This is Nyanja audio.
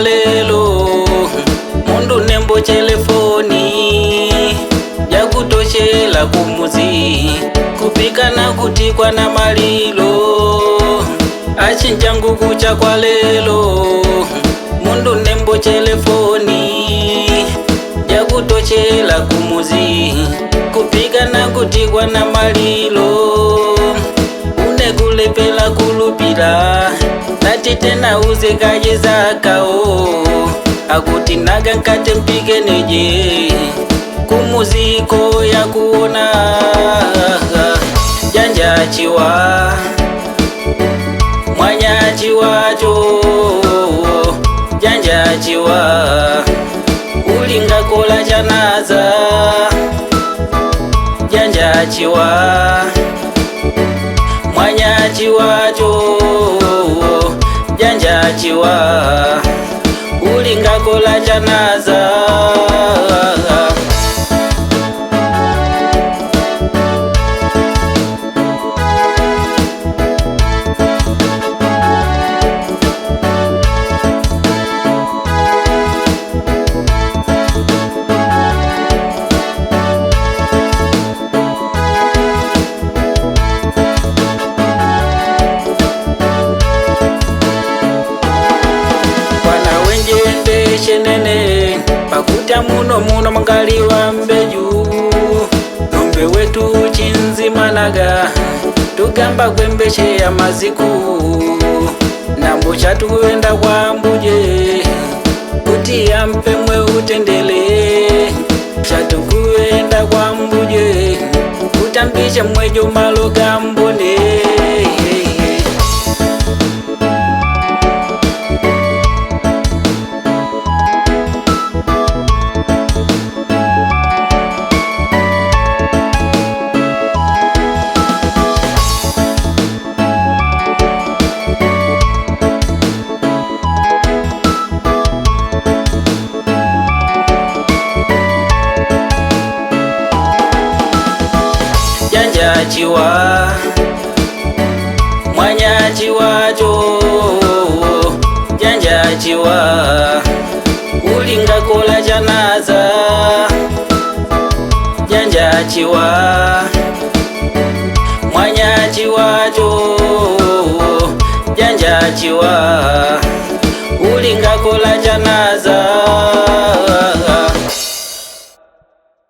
kwa lelo, mundu nembo telefoni ya kutoshela kumuzi, kupika na kutikwa na malilo, achinja nguku cha kwa lelo, mundu nembo telefoni ya kutoshela kumuzi, kupika na kutikwa na malilo, unekulepela kulupila nati tena uzekaje zakao, akuti naga nkate mpike neje kumuziko ya kuona janjachiwa mwanyachiwacho janjachiwa ulinga kola janaza janjachiwa mwanyachiwacho janjachiwa ulinga kola janaza. Nene pakuta muno mangali wa mbeju nombe wetu chinzimanaga tugamba kwembeshe ya maziku nambo chatuwenda kwa mbuje kuti ya mpemwe utendele chatukuenda kwa mbuje utambishe mwejo maloga mbone janjachiwa mwanyachiwacho janjachiwa ulinga kola janaza janjachiwa mwanyachiwacho janjachiwa ulinga kola janaza.